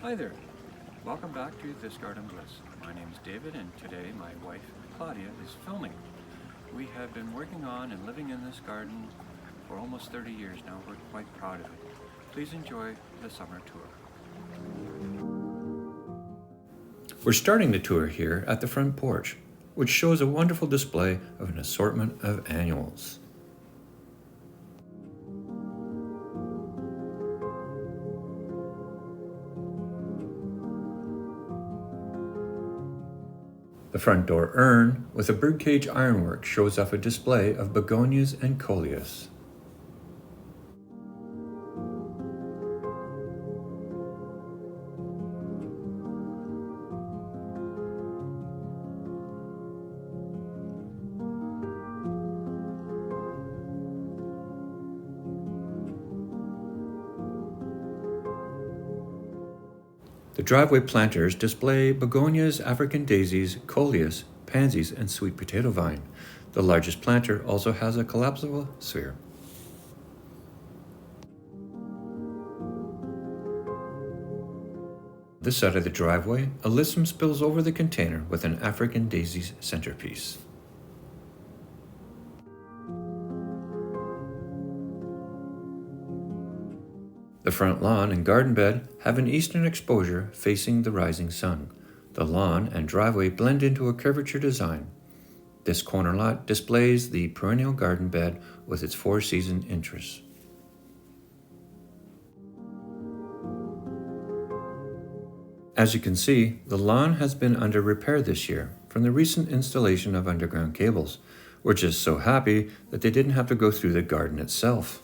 Hi there. Welcome back to This Garden Bliss. My name is David, and today my wife Claudia is filming. We have been working on and living in this garden for almost 30 years now. We're quite proud of it. Please enjoy the summer tour. We're starting the tour here at the front porch, which shows a wonderful display of an assortment of annuals. The front door urn with a birdcage ironwork shows off a display of begonias and coleus. The driveway planters display begonias, African daisies, coleus, pansies, and sweet potato vine. The largest planter also has a collapsible sphere. This side of the driveway, Alyssum spills over the container with an African daisies centerpiece. The front lawn and garden bed have an eastern exposure facing the rising sun. The lawn and driveway blend into a curvature design. This corner lot displays the perennial garden bed with its four-season interests. As you can see, the lawn has been under repair this year from the recent installation of underground cables. We're just so happy that they didn't have to go through the garden itself.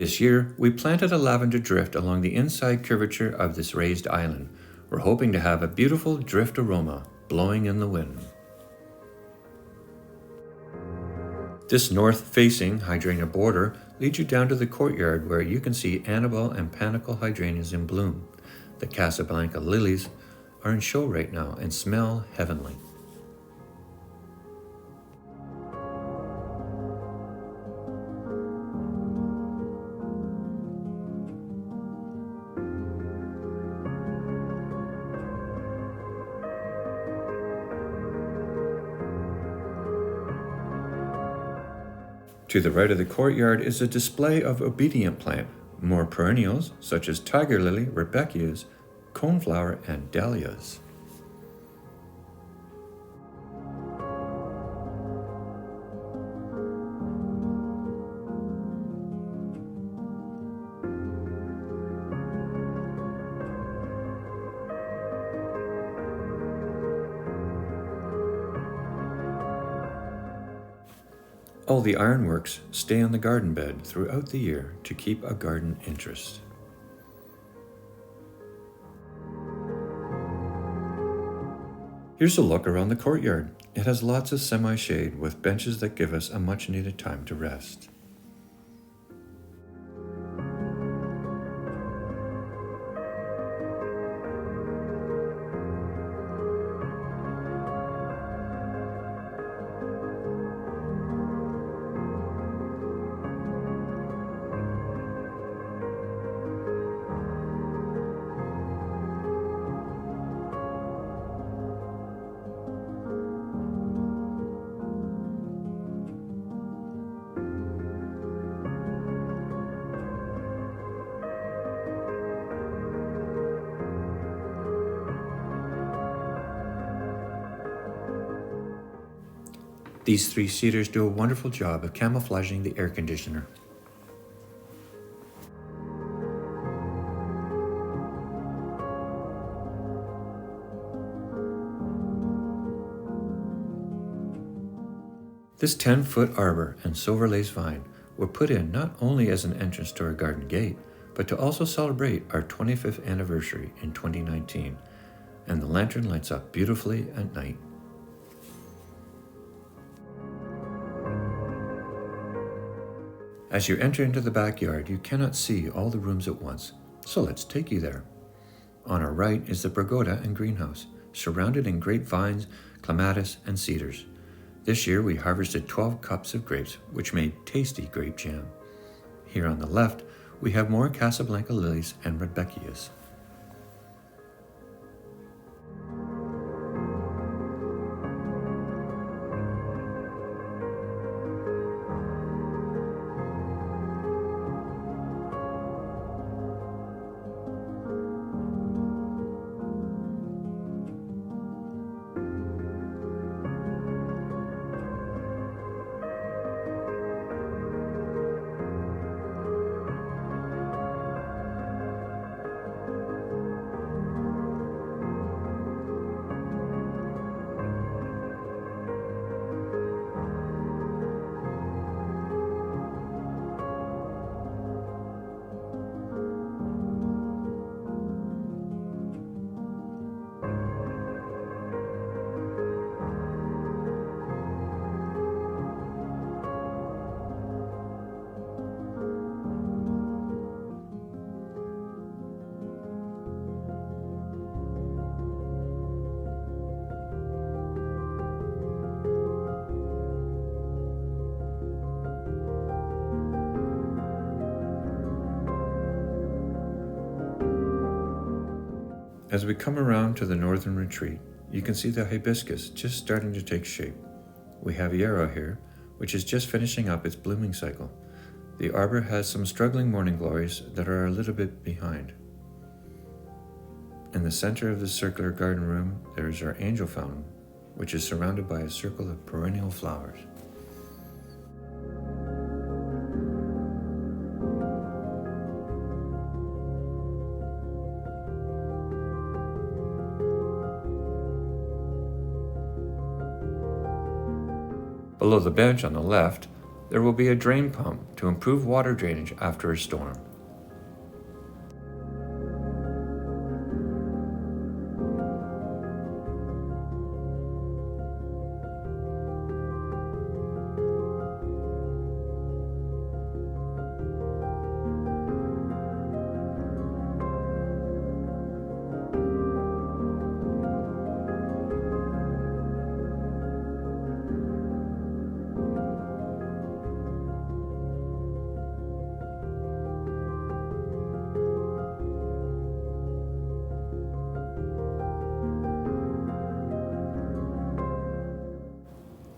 This year, we planted a lavender drift along the inside curvature of this raised island. We're hoping to have a beautiful drift aroma blowing in the wind. This north-facing hydrangea border leads you down to the courtyard where you can see Annabelle and panicle hydrangeas in bloom. The Casablanca lilies are in show right now and smell heavenly. To the right of the courtyard is a display of obedient plant, more perennials such as tiger lily, rudbeckias, coneflower, and dahlias. All the ironworks stay on the garden bed throughout the year to keep a garden interest. Here's a look around the courtyard. It has lots of semi-shade with benches that give us a much-needed time to rest. These three cedars do a wonderful job of camouflaging the air conditioner. This 10-foot arbor and silver lace vine were put in not only as an entrance to our garden gate, but to also celebrate our 25th anniversary in 2019, and the lantern lights up beautifully at night. As you enter into the backyard, you cannot see all the rooms at once, so let's take you there. On our right is the pergola and greenhouse, surrounded in grapevines, clematis, and cedars. This year we harvested 12 cups of grapes, which made tasty grape jam. Here on the left, we have more Casablanca lilies and rudbeckias. As we come around to the northern retreat, you can see the hibiscus just starting to take shape. We have yarrow here, which is just finishing up its blooming cycle. The arbor has some struggling morning glories that are a little bit behind. In the center of the circular garden room, there is our angel fountain, which is surrounded by a circle of perennial flowers. Below the bench on the left, there will be a drain pump to improve water drainage after a storm.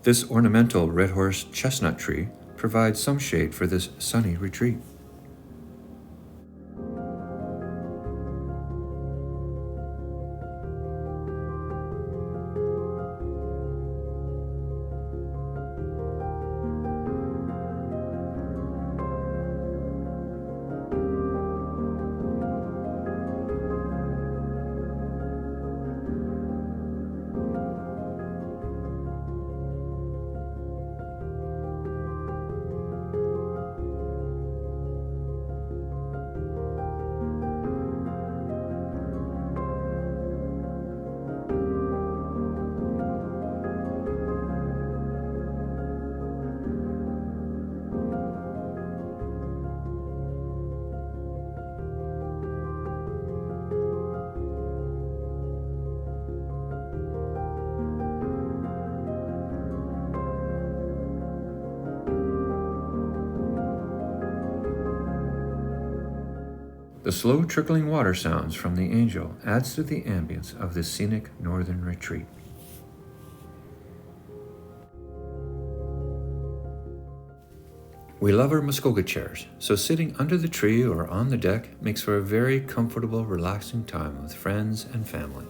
This ornamental red horse chestnut tree provides some shade for this sunny retreat. The slow trickling water sounds from the angel adds to the ambience of this scenic northern retreat. We love our Muskoka chairs, so sitting under the tree or on the deck makes for a very comfortable, relaxing time with friends and family.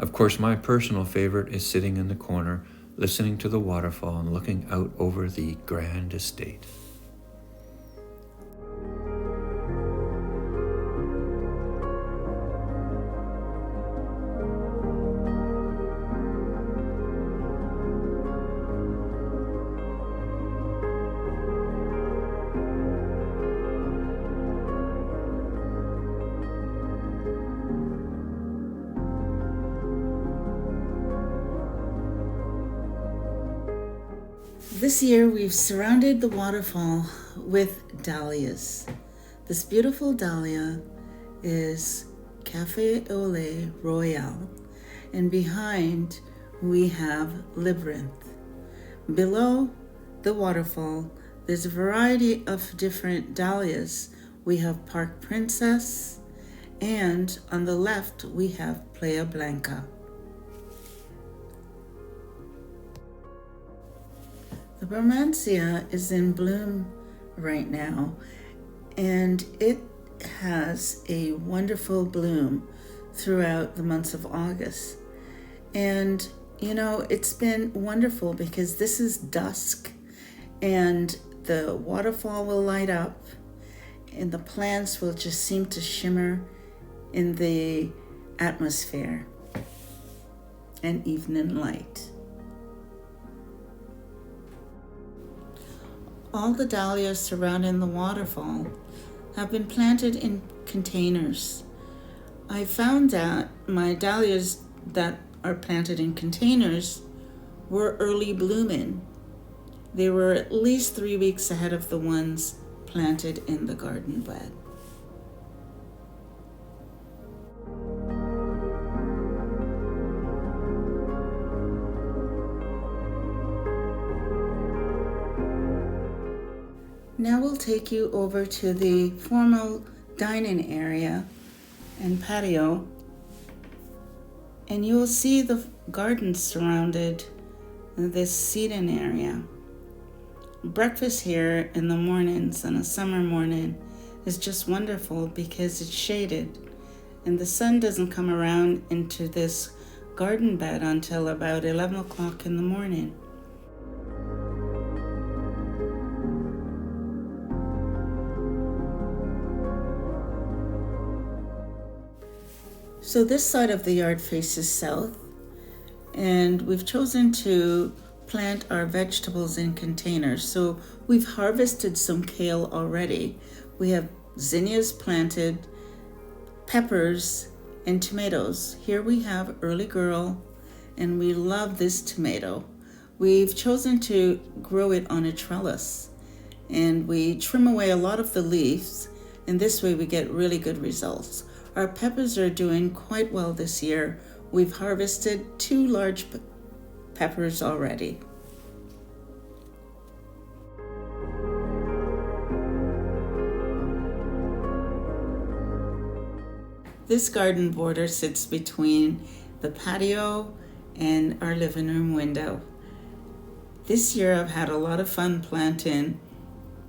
Of course, my personal favorite is sitting in the corner, listening to the waterfall and looking out over the grand estate. This year we've surrounded the waterfall with dahlias. This beautiful dahlia is Cafe au lait Royal, and behind we have Labyrinth. Below the waterfall, there's a variety of different dahlias. We have Park Princess, and on the left we have Playa Blanca. The Romancia is in bloom right now, and it has a wonderful bloom throughout the months of August. And it's been wonderful because this is dusk and the waterfall will light up and the plants will just seem to shimmer in the atmosphere and evening light. All the dahlias surrounding the waterfall have been planted in containers. I found that my dahlias that are planted in containers were early blooming. They were at least 3 weeks ahead of the ones planted in the garden bed. Now we'll take you over to the formal dining area and patio, and you will see the garden surrounded this seating area. Breakfast here in the mornings on a summer morning is just wonderful because it's shaded and the sun doesn't come around into this garden bed until about 11 o'clock in the morning. So this side of the yard faces south, and we've chosen to plant our vegetables in containers. So we've harvested some kale already. We have zinnias planted, peppers, and tomatoes. Here we have Early Girl, and we love this tomato. We've chosen to grow it on a trellis, and we trim away a lot of the leaves, and this way we get really good results. Our peppers are doing quite well this year. We've harvested 2 large peppers already. This garden border sits between the patio and our living room window. This year I've had a lot of fun planting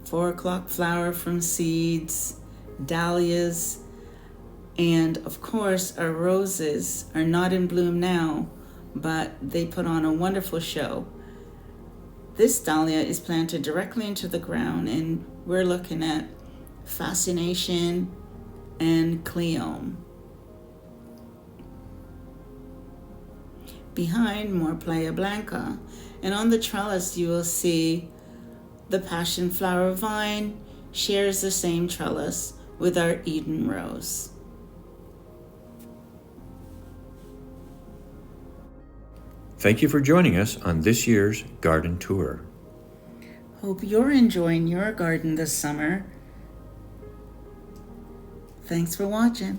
4 o'clock flower from seeds, dahlias, and of course our roses are not in bloom now, but they put on a wonderful show. This dahlia is planted directly into the ground, and we're looking at Fascination and Cleome. Behind, more Playa Blanca, and on the trellis you will see the passion flower vine shares the same trellis with our Eden rose. Thank you for joining us on this year's garden tour. Hope you're enjoying your garden this summer. Thanks for watching.